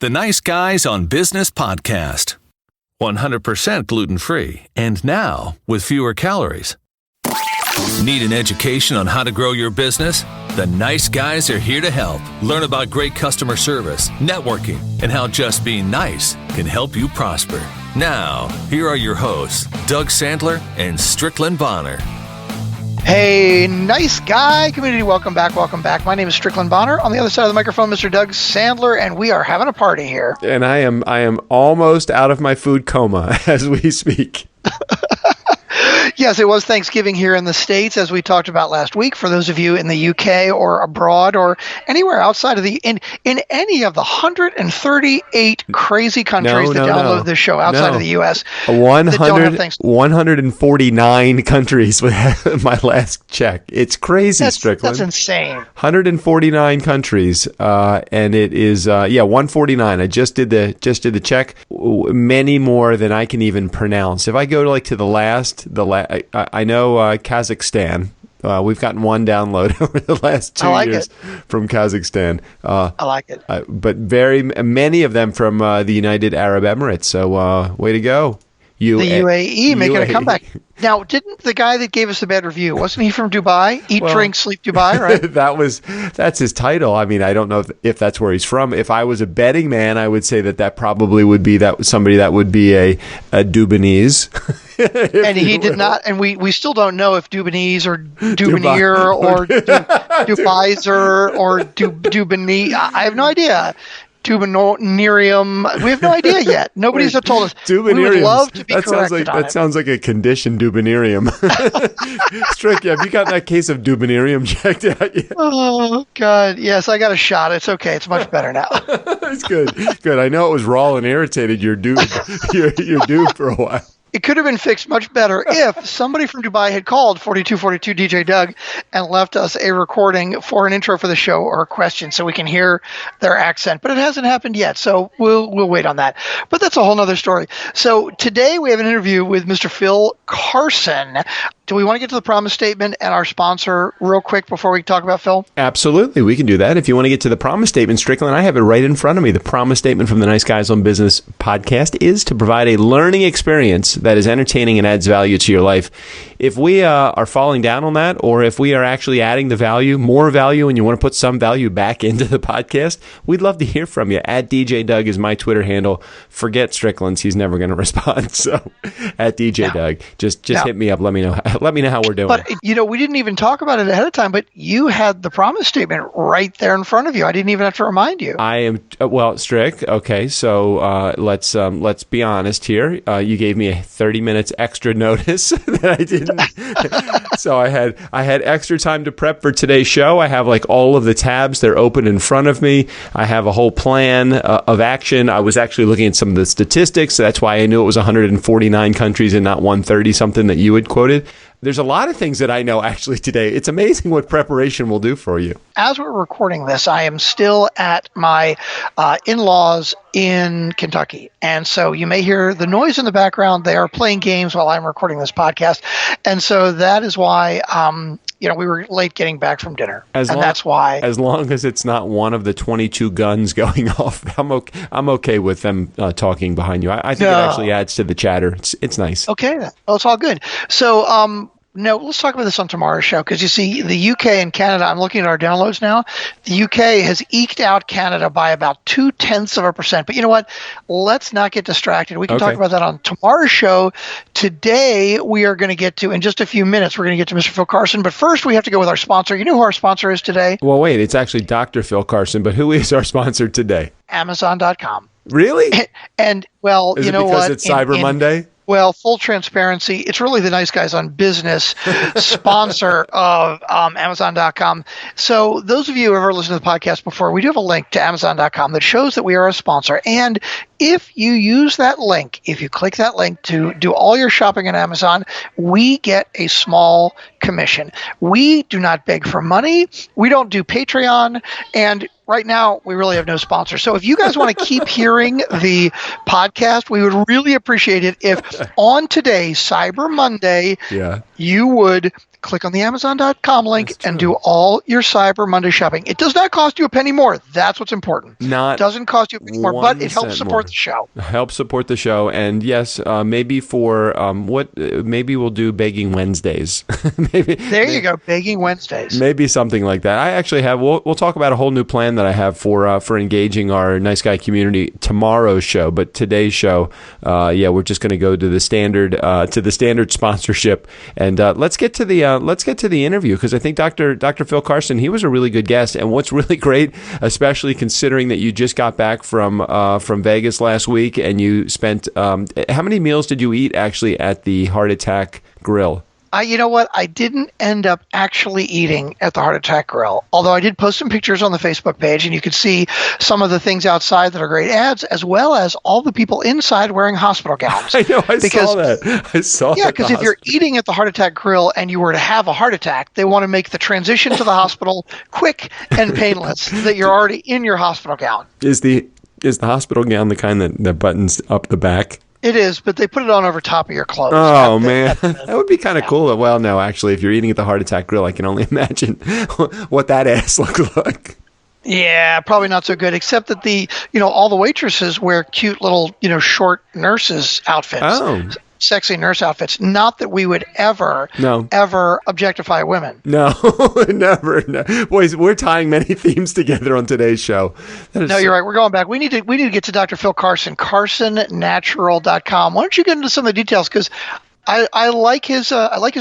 The Nice Guys on Business podcast. 100% gluten-free, and now with fewer calories. Need an education on how to grow your business? The Nice Guys are here to help. Learn about great customer service, networking, and how just being nice can help you prosper. Now, here are your hosts, Doug Sandler and Strickland Bonner. Hey, nice guy community, welcome back. My name is Strickland Bonner. On the other side of the microphone, Mr. Doug Sandler, and we are having a party here. And I am almost out of my food coma as we speak. Yes, it was Thanksgiving here in the States, as we talked about last week. For those of you in the UK or abroad or anywhere outside of in any of the 138 crazy countries that download this show outside of the US, 149 countries with my last check. It's crazy, Strickland. That's insane. 149 countries, and it is 149. I just did the check. Many more than I can even pronounce. If I go to the last. I know Kazakhstan. We've gotten one download over the last 2 years from Kazakhstan. I like it. But very many of them from the United Arab Emirates. So way to go. The UAE making a comeback. Now, didn't the guy that gave us the bad review, wasn't he from Dubai? Drink, sleep, Dubai, right? That's his title. I mean, I don't know if that's where he's from. If I was a betting man, I would say that probably would be somebody that would be a Dubanese. And he did not, and we still don't know if Dubanese or Dubanier or Dubaiser or Dubani. I have no idea. Dubonerium. We have no idea yet. Nobody's told us. Dubonerium. We would love to be corrected on it. That sounds like a condition, Dubonerium. Strick, have you gotten that case of Dubonerium checked out yet? Oh, God. Yes, I got a shot. It's okay. It's much better now. It's good. Good. I know it was raw and irritated. You're due for a while. It could have been fixed much better if somebody from Dubai had called 4242 DJ Doug and left us a recording for an intro for the show or a question so we can hear their accent. But it hasn't happened yet, so we'll wait on that. But that's a whole other story. So today we have an interview with Mr. Phil Carson. Do we want to get to the promise statement and our sponsor real quick before we talk about Phil? Absolutely. We can do that. If you want to get to the promise statement, Strickland, I have it right in front of me. The promise statement from the Nice Guys on Business podcast is to provide a learning experience that is entertaining and adds value to your life. If we are falling down on that, or if we are actually adding the value, more value, and you want to put some value back into the podcast, we'd love to hear from you. At DJ Doug is my Twitter handle. Forget Strickland's. He's never going to respond. So at DJ Doug, just hit me up. Let me know how we're doing. But, we didn't even talk about it ahead of time, but you had the promise statement right there in front of you. I didn't even have to remind you. I am, Strick, okay, so let's be honest here. You gave me 30 minutes extra notice that I didn't. So I had extra time to prep for today's show. I have all of the tabs. They're open in front of me. I have a whole plan of action. I was actually looking at some of the statistics. So that's why I knew it was 149 countries and not 130 something that you had quoted. There's a lot of things that I know actually today. It's amazing what preparation will do for you. As we're recording this, I am still at my in-laws in Kentucky. And so you may hear the noise in the background. They are playing games while I'm recording this podcast. And so that is why we were late getting back from dinner. That's why. As long as it's not one of the 22 guns going off, I'm okay with them talking behind you. I think it actually adds to the chatter. It's nice. Okay. Well, it's all good. So, no, let's talk about this on tomorrow's show, because you see, the UK and Canada, I'm looking at our downloads now, the UK has eked out Canada by about 0.2%. But you know what? Let's not get distracted. We can talk about that on tomorrow's show. Today, we are going to get to, in just a few minutes, we're going to get to Mr. Phil Carson. But first, we have to go with our sponsor. You know who our sponsor is today? Well, wait, it's actually Dr. Phil Carson, but who is our sponsor today? Amazon.com. Really? And well, is you know because what? It's Cyber Monday? Well, full transparency, it's really the Nice Guys on Business sponsor of Amazon.com. So those of you who have ever listened to the podcast before, we do have a link to Amazon.com that shows that we are a sponsor. And if you use that link, if you click that link to do all your shopping on Amazon, we get a small commission. We do not beg for money. We don't do Patreon. And right now, we really have no sponsor. So if you guys want to keep hearing the podcast, we would really appreciate it if on today, Cyber Monday, you would click on the Amazon.com link and do all your Cyber Monday shopping. It does not cost you a penny more. That's what's important. It doesn't cost you a penny more, but it helps support the show. Helps support the show. And yes, maybe for maybe we'll do Begging Wednesdays. There you go, Begging Wednesdays. Maybe something like that. I actually have, we'll talk about a whole new plan that I have for engaging our Nice Guy community tomorrow's show. But today's show, we're just going to go to the standard sponsorship. And let's get to the interview, because I think Dr. Phil Carson, he was a really good guest. And what's really great, especially considering that you just got back from Vegas last week, and you spent how many meals did you eat actually at the Heart Attack Grill? You know what? I didn't end up actually eating at the Heart Attack Grill, although I did post some pictures on the Facebook page, and you could see some of the things outside that are great ads, as well as all the people inside wearing hospital gowns. I know, I saw that. Yeah, because if you're eating at the Heart Attack Grill and you were to have a heart attack, they want to make the transition to the hospital quick and painless, that you're already in your hospital gown. Is the hospital gown the kind that buttons up the back? It is, but they put it on over top of your clothes. Oh, man. That would be kind of cool. Well, no, actually, if you're eating at the Heart Attack Grill, I can only imagine what that ass looked like. Yeah, probably not so good, except that all the waitresses wear cute little, short nurses outfits. Oh. Sexy nurse outfits. Not that we would ever objectify women. No, never. No. Boys, we're tying many themes together on today's show. No, you're right. We're going back. We need to get to Dr. Phil Carson, carsonnatural.com. Why don't you get into some of the details? Because I like his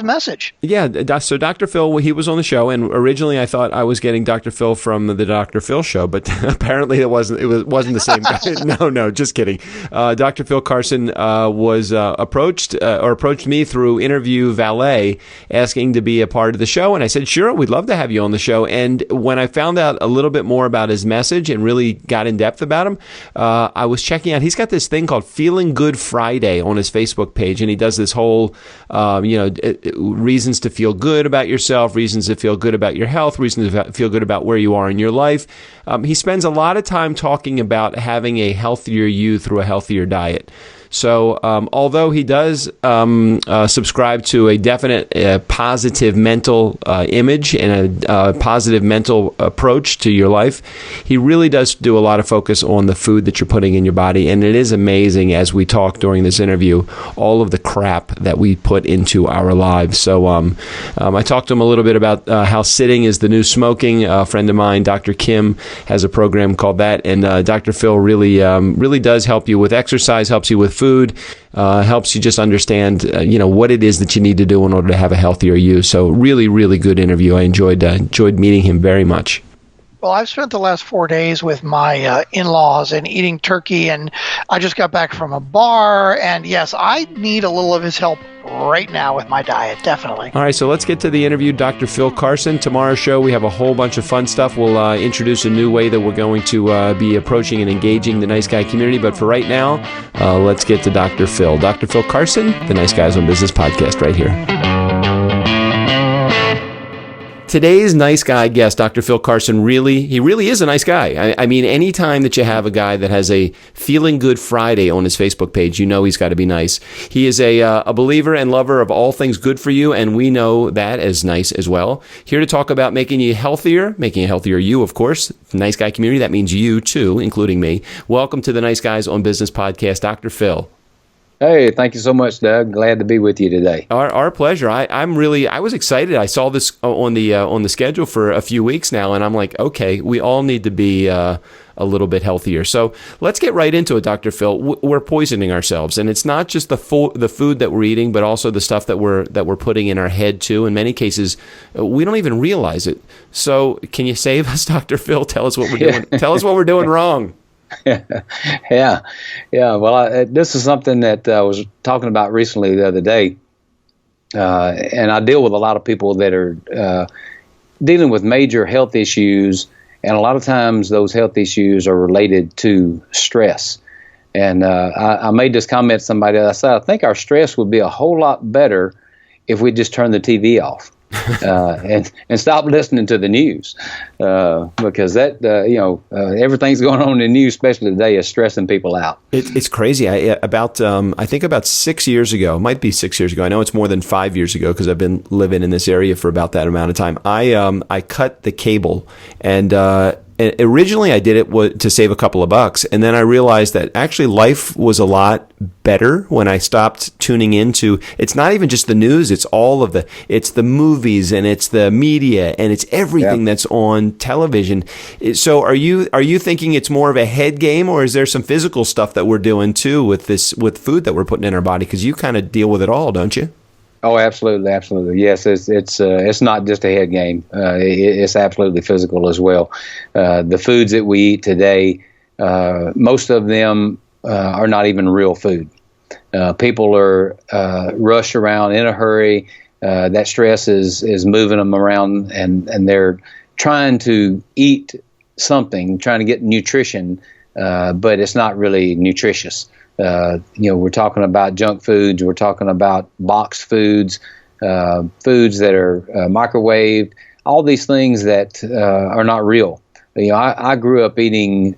message. Yeah, so Dr. Phil, he was on the show, and originally I thought I was getting Dr. Phil from the Dr. Phil show, but apparently it wasn't the same guy. No, just kidding. Dr. Phil Carson was approached me through Interview Valet, asking to be a part of the show, and I said, sure, we'd love to have you on the show. And when I found out a little bit more about his message and really got in depth about him, I was checking out. He's got this thing called Feeling Good Friday on his Facebook page, and he does this whole reasons to feel good about yourself, reasons to feel good about your health, reasons to feel good about where you are in your life. He spends a lot of time talking about having a healthier you through a healthier diet. So although he does subscribe to a definite positive mental image and a positive mental approach to your life, he really does do a lot of focus on the food that you're putting in your body. And it is amazing, as we talk during this interview, all of the crap that we put into our lives. So I talked to him a little bit about how sitting is the new smoking. A friend of mine, Dr. Kim, has a program called that. And Dr. Phil really does help you with exercise, helps you with food, helps you just understand what it is that you need to do in order to have a healthier you. So really, really good interview. I enjoyed meeting him very much. Well, I've spent the last 4 days with my in-laws and eating turkey, and I just got back from a bar, and yes, I need a little of his help right now with my diet, definitely. All right, so let's get to the interview. Dr. Phil Carson. Tomorrow's show, we have a whole bunch of fun stuff. We'll introduce a new way that we're going to be approaching and engaging the Nice Guy community, but for right now, let's get to Dr. Phil. Dr. Phil Carson, the Nice Guys on Business podcast right here. Today's nice guy guest, Dr. Phil Carson, really is a nice guy. I mean, anytime that you have a guy that has a Feeling Good Friday on his Facebook page, you know he's got to be nice. He is a believer and lover of all things good for you, and we know that as nice as well. Here to talk about making a healthier you, of course. Nice guy community, that means you too, including me. Welcome to the Nice Guys on Business podcast, Dr. Phil. Hey, thank you so much, Doug. Glad to be with you today. Our pleasure. I was excited. I saw this on the schedule for a few weeks now, and I'm like, okay, we all need to be a little bit healthier. So let's get right into it, Dr. Phil. We're poisoning ourselves, and it's not just the food that we're eating, but also the stuff that we're putting in our head too. In many cases, we don't even realize it. So can you save us, Dr. Phil? Tell us what we're doing. Tell us what we're doing wrong. Yeah. Well, this is something that I was talking about recently the other day, and I deal with a lot of people that are dealing with major health issues, and a lot of times those health issues are related to stress. And I made this comment to somebody. I said, I think our stress would be a whole lot better if we just turned the TV off. and stop listening to the news, because that everything's going on in the news, especially today, is stressing people out. It's crazy. I think about 6 years ago, it might be 6 years ago. I know it's more than 5 years ago because I've been living in this area for about that amount of time. I cut the cable, and originally I did it to save a couple of bucks, and then I realized that actually life was a lot better when I stopped tuning into. It's not even just the news; it's it's the movies, and it's the media, and it's everything that's on television. So, are you thinking it's more of a head game, or is there some physical stuff that we're doing too with food that we're putting in our body? Because you kind of deal with it all, don't you? Oh, absolutely, absolutely. Yes, it's not just a head game. It's absolutely physical as well. The foods that we eat today, most of them are not even real food. People are rushed around in a hurry. That stress is moving them around, and they're trying to eat something, trying to get nutrition, but it's not really nutritious. We're talking about junk foods. We're talking about boxed foods, foods that are microwaved, all these things that are not real. I grew up eating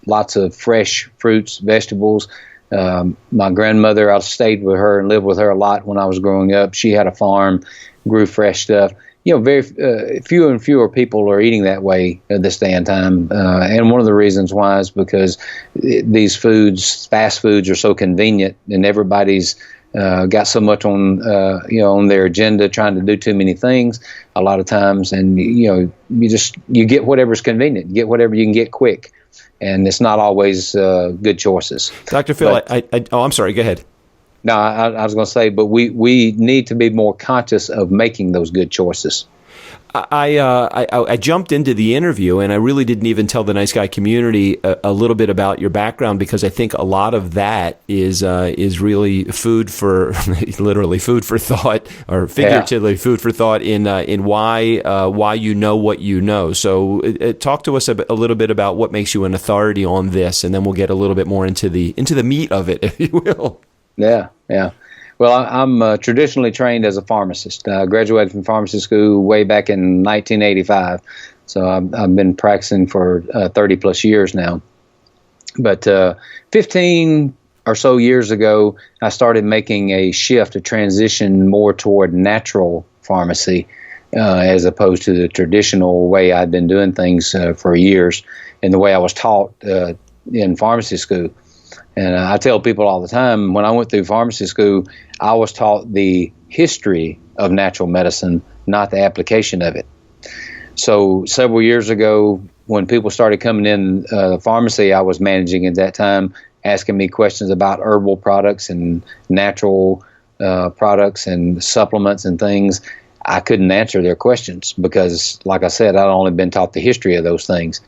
lots of fresh fruits, vegetables. My grandmother, I stayed with her and lived with her a lot when I was growing up. She had a farm, grew fresh stuff. Very fewer and fewer people are eating that way at this day and time. And one of the reasons why is because these foods, fast foods, are so convenient, and everybody's got so much on their agenda, trying to do too many things a lot of times. And, you get whatever's convenient, you get whatever you can get quick. And it's not always good choices. Dr. Phil, I'm sorry, go ahead. No, I was going to say, but we need to be more conscious of making those good choices. I jumped into the interview, and I really didn't even tell the Nice Guy community a little bit about your background, because I think a lot of that is really food for literally food for thought, or figuratively food for thought in why you know what you know. So talk to us a little bit about what makes you an authority on this, and then we'll get a little bit more into the meat of it, if you will. Yeah. Well, I'm traditionally trained as a pharmacist. I graduated from pharmacy school way back in 1985. So I've been practicing for 30 plus years now. But 15 or so years ago, I started making a shift, a transition more toward natural pharmacy, as opposed to the traditional way I'd been doing things for years, and the way I was taught in pharmacy school. And I tell people all the time, when I went through pharmacy school, I was taught the history of natural medicine, not the application of it. So several years ago, when people started coming in the pharmacy I was managing at that time, asking me questions about herbal products and natural products and supplements and things, I couldn't answer their questions because, like I said, I'd only been taught the history of those things.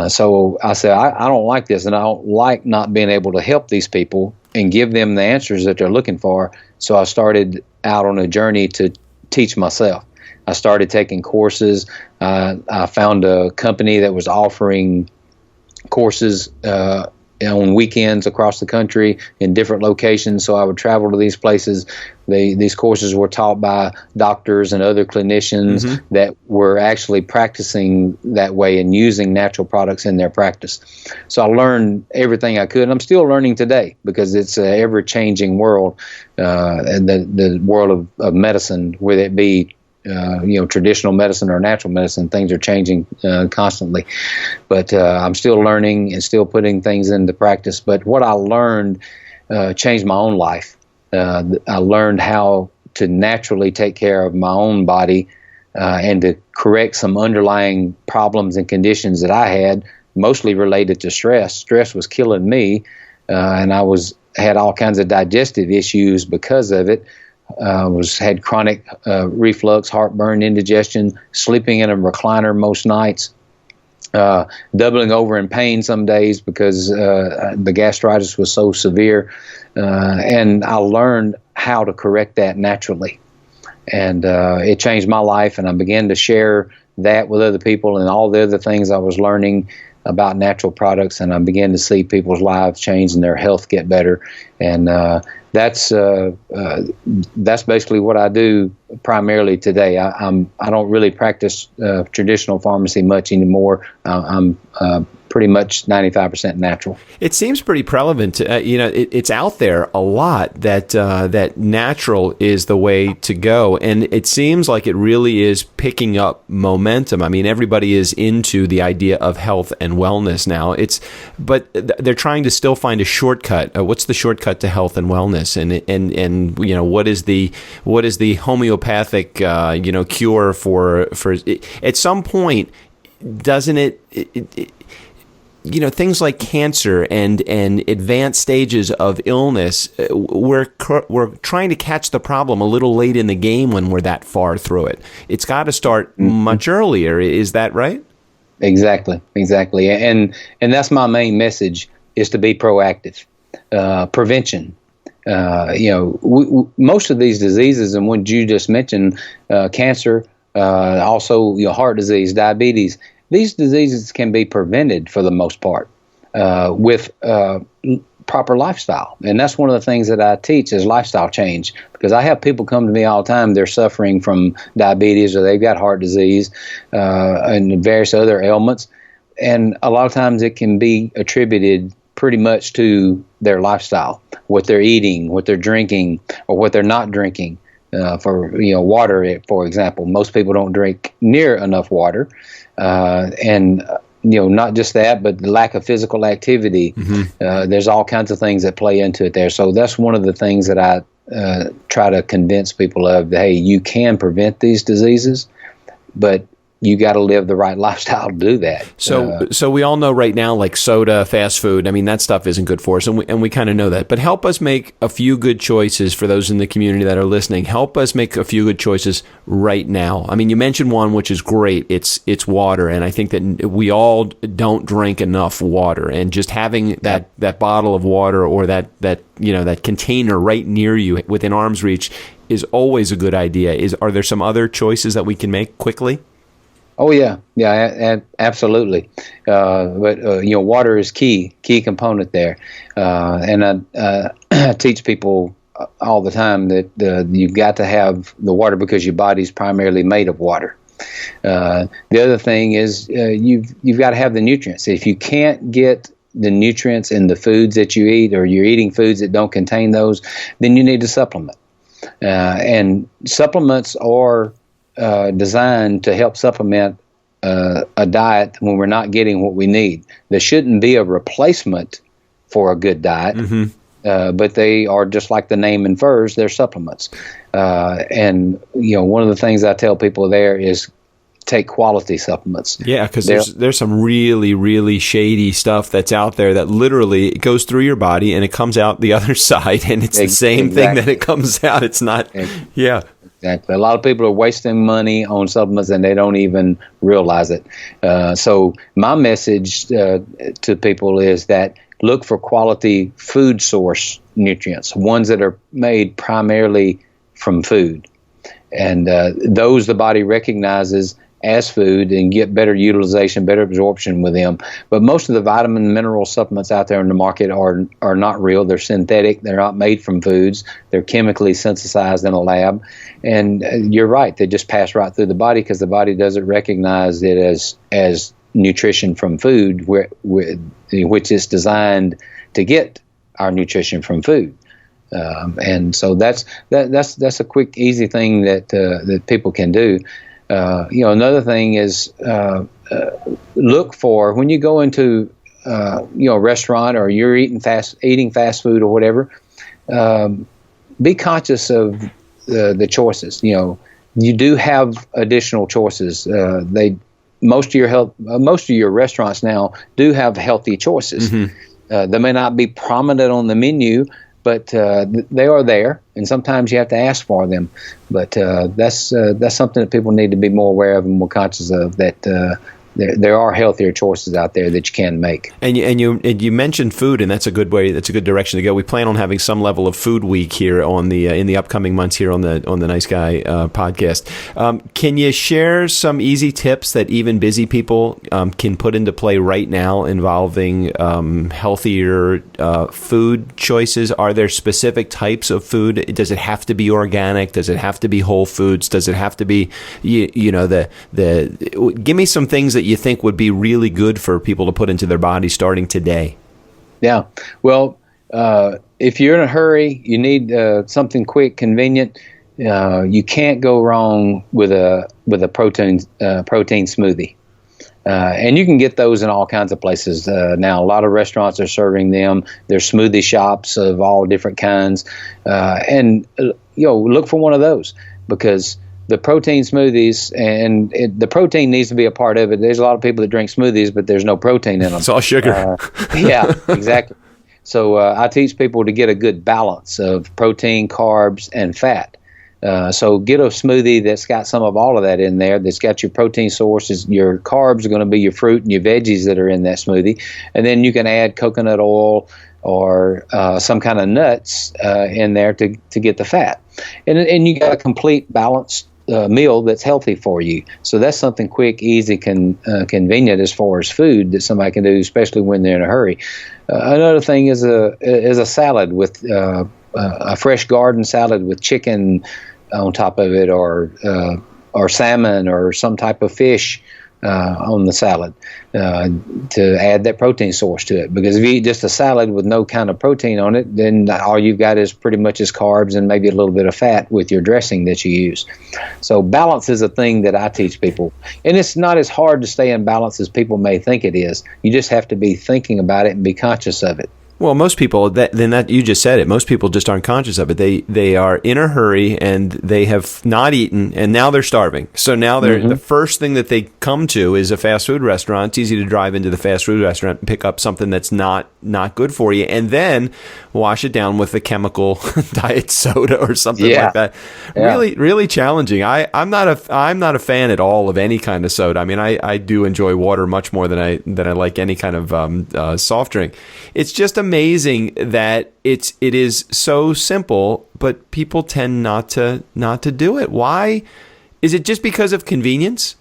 So I said, I don't like this, and I don't like not being able to help these people and give them the answers that they're looking for. So I started out on a journey to teach myself. I started taking courses. I found a company that was offering courses on weekends across the country in different locations. So I would travel to these places. These courses were taught by doctors and other clinicians that were actually practicing that way and using natural products in their practice. So I learned everything I could, and I'm still learning today because it's an ever-changing world, and the world of medicine, whether it be traditional medicine or natural medicine. Things are changing constantly, but I'm still learning and still putting things into practice. But what I learned changed my own life. I learned how to naturally take care of my own body and to correct some underlying problems and conditions that I had, mostly related to stress. Stress was killing me, and I had all kinds of digestive issues because of it. Had chronic reflux, heartburn, indigestion, sleeping in a recliner most nights, doubling over in pain some days because the gastritis was so severe. And I learned how to correct that naturally. And it changed my life, and I began to share that with other people and all the other things I was learning about natural products, and I begin to see people's lives change and their health get better. And that's basically what I do primarily today. I don't really practice traditional pharmacy much anymore. I'm pretty much 95% natural. It seems pretty prevalent. It's out there a lot that natural is the way to go, and it seems like it really is picking up momentum. I mean, everybody is into the idea of health and wellness now. But they're trying to still find a shortcut. What's the shortcut to health and wellness? And what is the homeopathic cure for at some point? Doesn't it things like cancer and advanced stages of illness, we're trying to catch the problem a little late in the game when we're that far through it. It's got to start much earlier. Is that right? Exactly. And that's my main message, is to be proactive. Prevention. Most of these diseases, and what you just mentioned, cancer, also heart disease, diabetes, these diseases can be prevented for the most part with proper lifestyle. And that's one of the things that I teach is lifestyle change, because I have people come to me all the time. They're suffering from diabetes, or they've got heart disease and various other ailments. And a lot of times it can be attributed pretty much to their lifestyle, what they're eating, what they're drinking, or what they're not drinking. For water, for example, most people don't drink near enough water, and not just that, but the lack of physical activity. There's all kinds of things that play into it there. So that's one of the things that I try to convince people of. Hey, you can prevent these diseases, but you got to live the right lifestyle to do that. So we all know right now, like soda, fast food, I mean, that stuff isn't good for us, and we kind of know that. But help us make a few good choices for those in the community that are listening. Help us make a few good choices right now. I mean, you mentioned one, which is great. It's water, and I think that we all don't drink enough water, and just having that bottle of water or that container right near you within arm's reach is always a good idea. Are there some other choices that we can make quickly? Oh yeah, absolutely. But water is key component there, and I teach people all the time that you've got to have the water because your body's primarily made of water. The other thing is you've got to have the nutrients. If you can't get the nutrients in the foods that you eat, or you're eating foods that don't contain those, then you need to supplement. And supplements are designed to help supplement a diet when we're not getting what we need. There shouldn't be a replacement for a good diet, but they are, just like the name infers, they're supplements. And one of the things I tell people there is take quality supplements. Yeah, because there's some really, really shady stuff that's out there that literally it goes through your body and it comes out the other side, and it's the same thing that it comes out. It's not. Yeah. Exactly. A lot of people are wasting money on supplements and they don't even realize it. So my message to people is that look for quality food source nutrients, ones that are made primarily from food. And those the body recognizes as food and get better utilization, better absorption with them. But most of the vitamin and mineral supplements out there in the market are not real. They're synthetic. They're not made from foods. They're chemically synthesized in a lab. And you're right. They just pass right through the body because the body doesn't recognize it as nutrition from food, which is designed to get our nutrition from food. And so that's a quick, easy thing that people can do. Another thing is look for, when you go into a restaurant or you're eating fast food or whatever, be conscious of the choices. You do have additional choices. Most of your restaurants now do have healthy choices. They may not be prominent on the menu, but they are there, and sometimes you have to ask for them. But that's something that people need to be more aware of and more conscious of, that there are healthier choices out there that you can make. And you mentioned food, and that's a good way. That's a good direction to go. We plan on having some level of food week here on the in the upcoming months here on the Nice Guy podcast. Can you share some easy tips that even busy people can put into play right now involving healthier food choices? Are there specific types of food? Does it have to be organic? Does it have to be whole foods? Does it have to be give me some things that you think would be really good for people to put into their body starting today? Yeah. Well, if you're in a hurry, you need something quick, convenient. You can't go wrong with a protein smoothie. And you can get those in all kinds of places. Now, a lot of restaurants are serving them. There's smoothie shops of all different kinds. And look for one of those, because the protein smoothies, and the protein needs to be a part of it. There's a lot of people that drink smoothies, but there's no protein in them. It's all sugar. Yeah, exactly. So I teach people to get a good balance of protein, carbs, and fat. So get a smoothie that's got some of all of that in there, that's got your protein sources. Your carbs are going to be your fruit and your veggies that are in that smoothie. And then you can add coconut oil or some kind of nuts in there to get the fat. And you got a complete balanced meal that's healthy for you. So that's something quick, easy, convenient as far as food that somebody can do, especially when they're in a hurry. Another thing is a salad with a fresh garden salad with chicken on top of it, or salmon or some type of fish on the salad to add that protein source to it. Because if you eat just a salad with no kind of protein on it, then all you've got is pretty much as carbs and maybe a little bit of fat with your dressing that you use. So balance is a thing that I teach people. And it's not as hard to stay in balance as people may think it is. You just have to be thinking about it and be conscious of it. Well, most people, you just said it, most people just aren't conscious of it. They are in a hurry and they have not eaten, and now they're starving. So now the first thing that they come to is a fast food restaurant. It's easy to drive into the fast food restaurant and pick up something that's not good for you, and then wash it down with a chemical diet soda or something like that. Yeah. Really, really challenging. I'm not a fan at all of any kind of soda. I mean, I do enjoy water much more than I like any kind of soft drink. It's just amazing that it is so simple, but people tend not to do it. Why? Is it just because of convenience?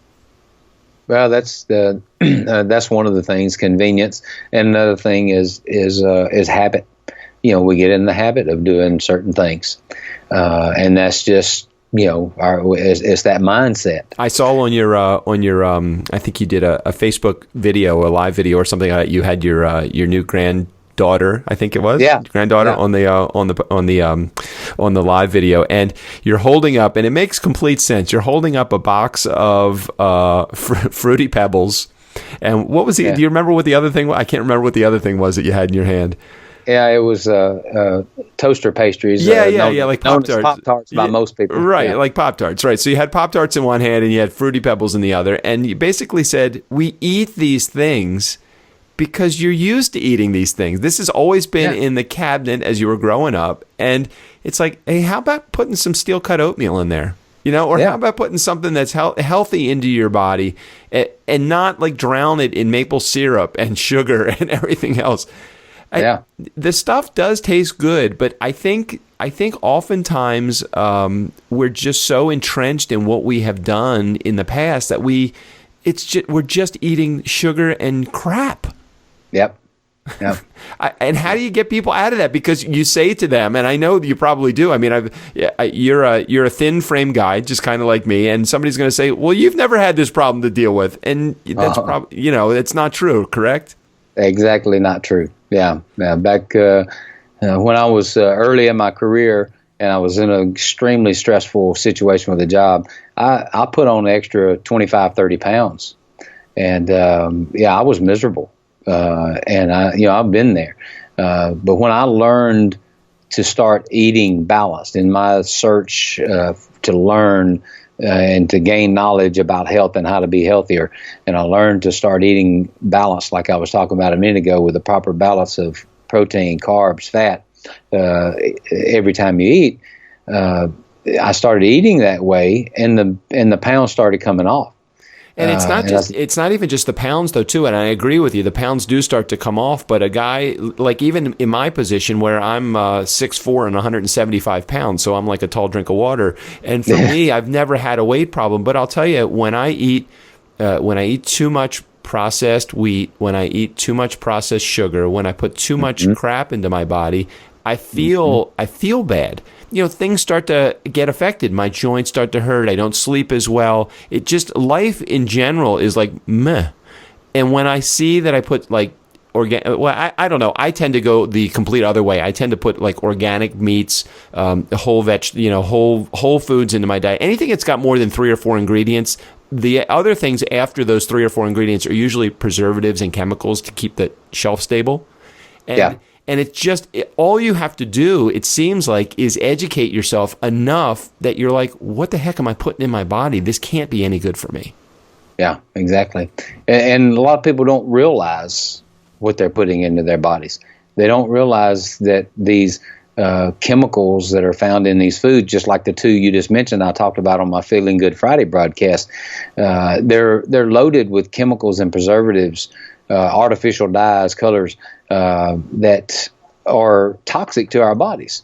Well, that's one of the things, convenience, and another thing is habit. We get in the habit of doing certain things, and that's just it's that mindset. I saw on your I think you did a Facebook video, a live video or something like that. You had your new granddaughter, I think it was, granddaughter on the live video, and you're holding up, and it makes complete sense. You're holding up a box of Fruity Pebbles, and what was the? Do you remember what the other thing was? I can't remember what the other thing was that you had in your hand. Yeah, it was toaster pastries. Like Pop-Tarts. Pop-Tarts by most people. Right, like Pop-Tarts, right. So you had Pop-Tarts in one hand and you had Fruity Pebbles in the other, and you basically said, we eat these things because you're used to eating these things. This has always been in the cabinet as you were growing up, and it's like, hey, how about putting some steel-cut oatmeal in there? How about putting something that's healthy into your body and not like drown it in maple syrup and sugar and everything else? The stuff does taste good, but I think oftentimes we're just so entrenched in what we have done in the past that we're just eating sugar and crap. Yep. And how do you get people out of that? Because you say to them, and I know you probably do. I mean, you're a thin frame guy, just kind of like me, and somebody's going to say, "Well, you've never had this problem to deal with," and that's probably it's not true, correct? Exactly, not true. Yeah. Back when I was early in my career and I was in an extremely stressful situation with a job, I put on an extra 25, 30 pounds. And, I was miserable. And I've been there. But when I learned to start eating balanced in my search to learn and to gain knowledge about health and how to be healthier. And I learned to start eating balanced, like I was talking about a minute ago, with a proper balance of protein, carbs, fat every time you eat. I started eating that way, and the pounds started coming off. And it's not even just the pounds though too. And I agree with you. The pounds do start to come off, but a guy like even in my position where I'm 6'4" and 175 pounds, so I'm like a tall drink of water. And for me, I've never had a weight problem, but I'll tell you, when I eat too much processed wheat, when I eat too much processed sugar, when I put too much crap into my body, I feel bad. Things start to get affected. My joints start to hurt. I don't sleep as well. It just, life in general is like meh. And when I see that I put like I don't know. I tend to go the complete other way. I tend to put like organic meats, whole foods into my diet. Anything that's got more than 3 or 4 ingredients. The other things after those 3 or 4 ingredients are usually preservatives and chemicals to keep the shelf stable. And it's just, all you have to do, it seems like, is educate yourself enough that you're like, what the heck am I putting in my body? This can't be any good for me. Yeah, exactly. And a lot of people don't realize what they're putting into their bodies. They don't realize that these chemicals that are found in these foods, just like the 2 you just mentioned, I talked about on my Feeling Good Friday broadcast, they're loaded with chemicals and preservatives, artificial dyes, colors, that are toxic to our bodies.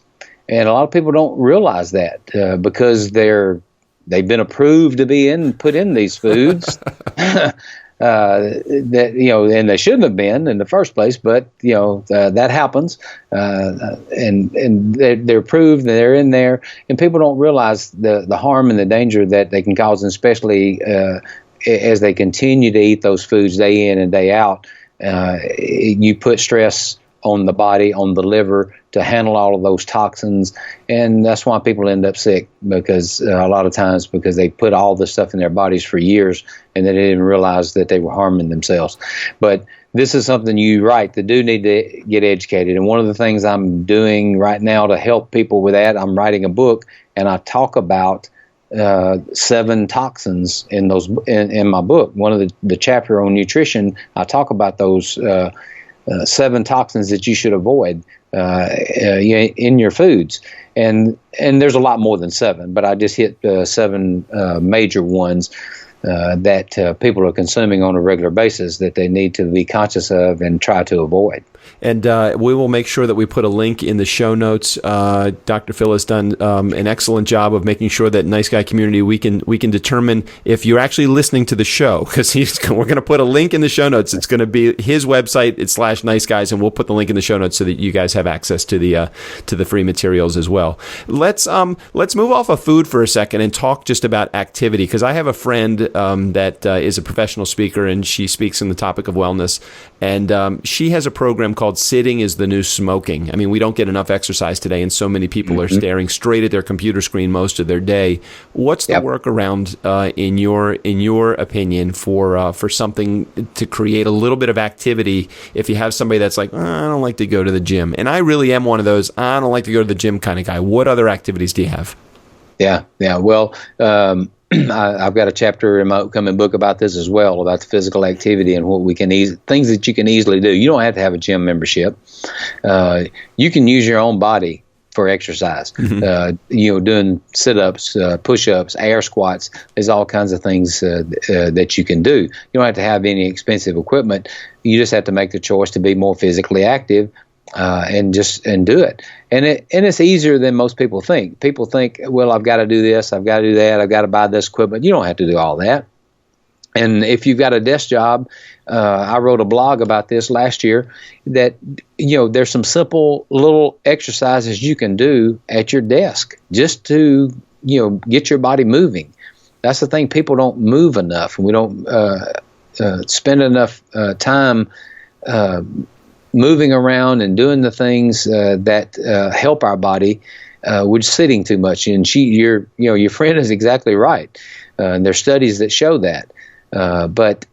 And a lot of people don't realize that because they've been approved to be put in these foods that, and they shouldn't have been in the first place, but that happens, and they're approved and they're in there, and people don't realize the harm and the danger that they can cause, and especially as they continue to eat those foods day in and day out. You put stress on the body, on the liver, to handle all of those toxins, and that's why people end up sick, because a lot of times because they put all this stuff in their bodies for years and they didn't realize that they were harming themselves. But this is something they do need to get educated, and one of the things I'm doing right now to help people with that, I'm writing a book, and I talk about 7 toxins in my book. One of the chapter on nutrition, I talk about those 7 toxins that you should avoid in your foods, and there's a lot more than 7, but I just hit 7 major ones that people are consuming on a regular basis that they need to be conscious of and try to avoid. And we will make sure that we put a link in the show notes. Dr. Phil has done an excellent job of making sure that Nice Guy community, we can determine if you're actually listening to the show, because we're going to put a link in the show notes. It's going to be his website. It's /Nice Guys, and we'll put the link in the show notes so that you guys have access to the free materials as well. Let's move off of food for a second and talk just about activity, because I have a friend that is a professional speaker, and she speaks on the topic of wellness, and she has a program called Sitting is the New Smoking. I mean, we don't get enough exercise today, and so many people are staring straight at their computer screen most of their day. What's the workaround in your opinion for something to create a little bit of activity if you have somebody that's like, I don't like to go to the gym, and I really am one of those I don't like to go to the gym kind of guy. What other activities do you have? Yeah. Well, I've got a chapter in my upcoming book about this as well, about the physical activity and what we can things that you can easily do. You don't have to have a gym membership. You can use your own body for exercise. Doing sit-ups, push-ups, air squats. There's all kinds of things that you can do. You don't have to have any expensive equipment. You just have to make the choice to be more physically active. And do it. And it's easier than most people think. People think, well, I've got to do this, I've got to do that, I've got to buy this equipment. You don't have to do all that. And if you've got a desk job, I wrote a blog about this last year, that there's some simple little exercises you can do at your desk just to get your body moving. That's the thing. People don't move enough. We don't spend enough time moving around and doing the things that help our body. We're sitting too much. And your friend is exactly right. And there's studies that show that. But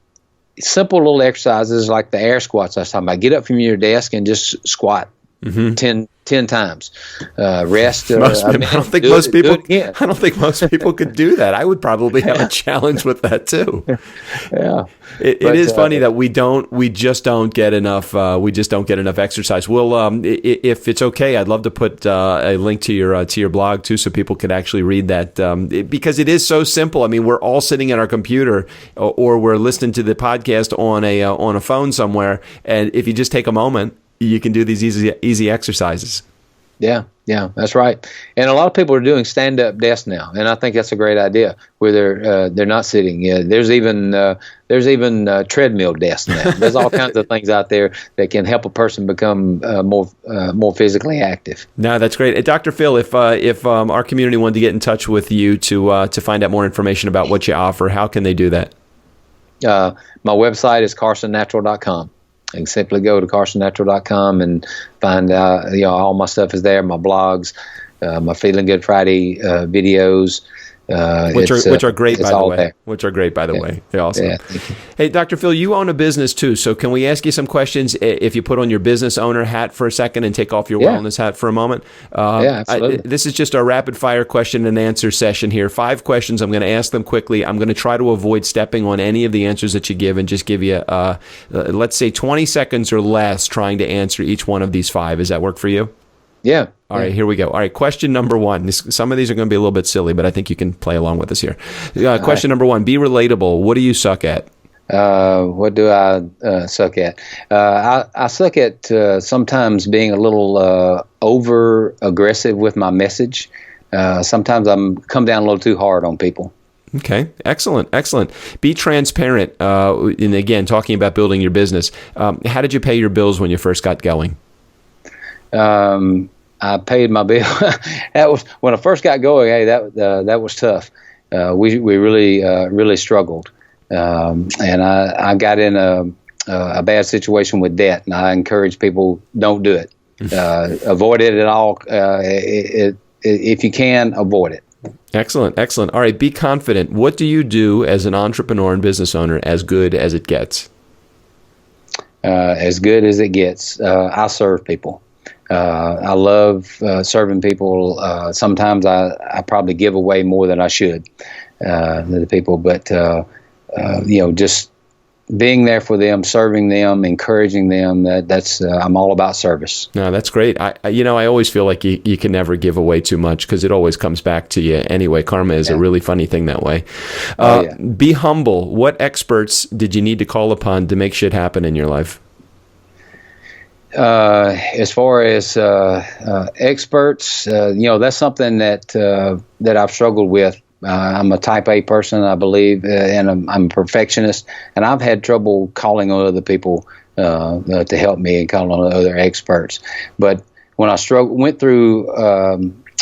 simple little exercises like the air squats I was talking about. Get up from your desk and just squat 10 times. Rest. I don't think most people could do that. I would probably have a challenge with that too. Yeah. It is funny that we just don't get enough. We just don't get enough exercise. Well, if it's okay, I'd love to put a link to your blog too, so people can actually read that. Because it is so simple. I mean, we're all sitting at our computer, or we're listening to the podcast on a phone somewhere, and if you just take a moment, you can do these easy exercises. Yeah, that's right. And a lot of people are doing stand-up desks now, and I think that's a great idea, where they're not sitting. Yeah, there's even treadmill desks now. There's all kinds of things out there that can help a person become more physically active. No, that's great. Dr. Phil, if our community wanted to get in touch with you to find out more information about what you offer, how can they do that? My website is carsonnatural.com. You can simply go to carsonnatural.com and find out, all my stuff is there, my blogs, my Feeling Good Friday videos. Which are great, by the way. There. Which are great, by the way. They're awesome. Yeah, hey, Dr. Phil, you own a business too, so can we ask you some questions if you put on your business owner hat for a second and take off your wellness hat for a moment? Absolutely. This is just our rapid fire question and answer session here. 5 questions. I'm going to ask them quickly. I'm going to try to avoid stepping on any of the answers that you give and just give you, let's say, 20 seconds or less trying to answer each one of these 5. Does that work for you? Yeah. All right, here we go. All right, question number 1. Some of these are going to be a little bit silly, but I think you can play along with us here. Question number 1, be relatable. What do you suck at? What do I suck at? I suck at sometimes being a little over-aggressive with my message. Sometimes I'm come down a little too hard on people. Okay, excellent. Be transparent. And again, talking about building your business, how did you pay your bills when you first got going? I paid my bill. That was when I first got going. Hey, that was tough. We really struggled, and I got in a bad situation with debt. And I encourage people, don't do it. Avoid it at all. If you can, avoid it. Excellent. All right, be confident. What do you do as an entrepreneur and business owner as good as it gets? As good as it gets. I serve people. I love serving people. Sometimes I probably give away more than I should to the people, but just being there for them, serving them, encouraging them. That's I'm all about service. No, that's great. I always feel like you can never give away too much because it always comes back to you anyway. Karma is a really funny thing that way. Be humble. What experts did you need to call upon to make shit happen in your life? As far as experts, that's something that I've struggled with. I'm a type A person, I believe, and I'm a perfectionist, and I've had trouble calling on other people to help me and calling on other experts. But when I went through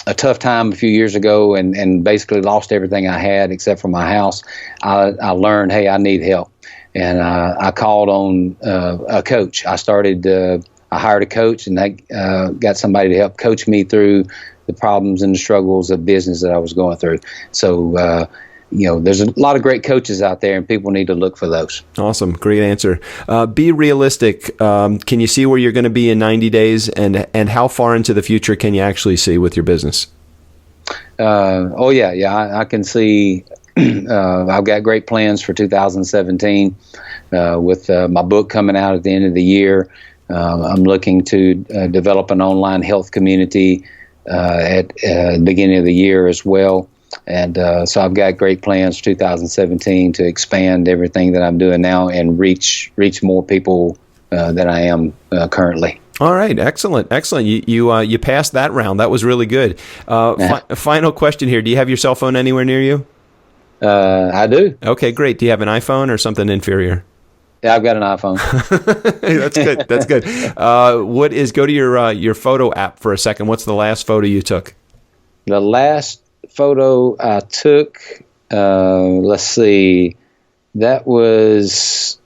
a tough time a few years ago and basically lost everything I had except for my house, I learned, hey, I need help. And I called on a coach. I hired a coach, and I got somebody to help coach me through the problems and the struggles of business that I was going through. So, there's a lot of great coaches out there, and people need to look for those. Awesome. Great answer. Be realistic. Can you see where you're going to be in 90 days, and how far into the future can you actually see with your business? I can see. I've got great plans for 2017 with my book coming out at the end of the year. I'm looking to develop an online health community at the beginning of the year as well. And so I've got great plans for 2017 to expand everything that I'm doing now and reach more people than I am currently. All right. Excellent. You passed that round. That was really good. Final question here. Do you have your cell phone anywhere near you? I do. Okay, great. Do you have an iPhone or something inferior? Yeah, I've got an iPhone. That's good. Go to your photo app for a second. What's the last photo you took? The last photo I took, let's see, that was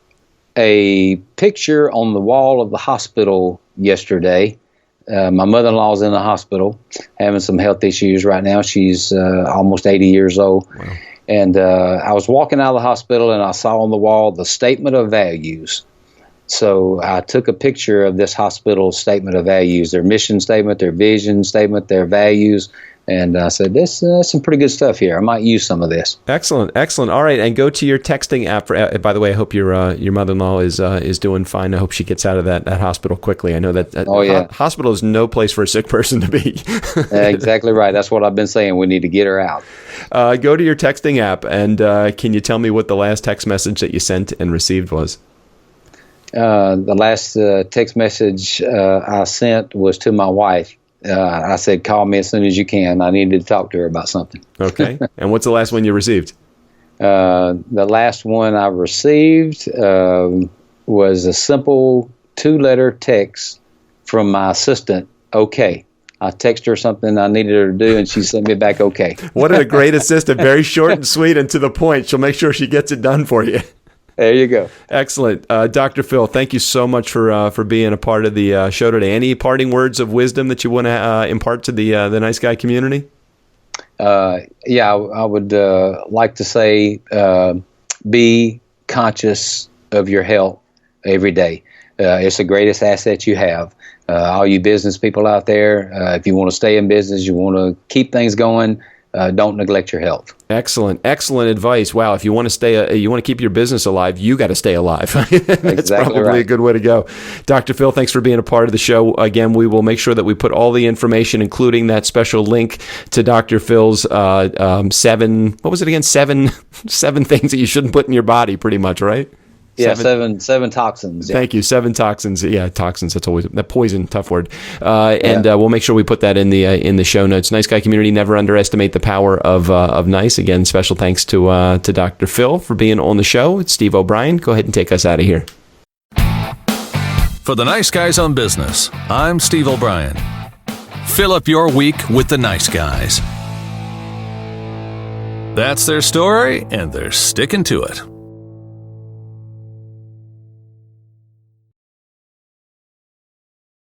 a picture on the wall of the hospital yesterday. My mother-in-law's in the hospital having some health issues right now. She's almost 80 years old. Wow. And I was walking out of the hospital, and I saw on the wall the statement of values. So I took a picture of this hospital's statement of values, their mission statement, their vision statement, their values. And I said, this is some pretty good stuff here. I might use some of this. Excellent. All right, and go to your texting app. By the way, I hope your mother-in-law is doing fine. I hope she gets out of that hospital quickly. I know that hospital is no place for a sick person to be. Exactly right. That's what I've been saying. We need to get her out. Go to your texting app, and can you tell me what the last text message that you sent and received was? The last text message I sent was to my wife. I said, call me as soon as you can. I needed to talk to her about something. Okay. And what's the last one you received? The last one I received was a simple 2-letter text from my assistant, okay. I texted her something I needed her to do, and she sent me back, okay. What a great assistant. Very short and sweet and to the point. She'll make sure she gets it done for you. There you go. Excellent. Dr. Phil, thank you so much for being a part of the show today. Any parting words of wisdom that you want to impart to the Nice Guy community? I would like to say be conscious of your health every day. It's the greatest asset you have. All you business people out there, if you want to stay in business, you want to keep things going, don't neglect your health. Excellent advice. Wow, if you want to keep your business alive, you got to stay alive. That's exactly probably right. A good way to go. Dr. Phil, thanks for being a part of the show. Again, we will make sure that we put all the information, including that special link to Dr. Phil's seven things that you shouldn't put in your body, pretty much, right? Yeah, seven toxins. Yeah. Thank you. 7 toxins. Yeah, toxins. That's always that poison. Tough word. We'll make sure we put that in the show notes. Nice Guy community, never underestimate the power of nice. Again, special thanks to Dr. Phil for being on the show. It's Steve O'Brien. Go ahead and take us out of here. For the Nice Guys on Business, I'm Steve O'Brien. Fill up your week with the Nice Guys. That's their story, and they're sticking to it.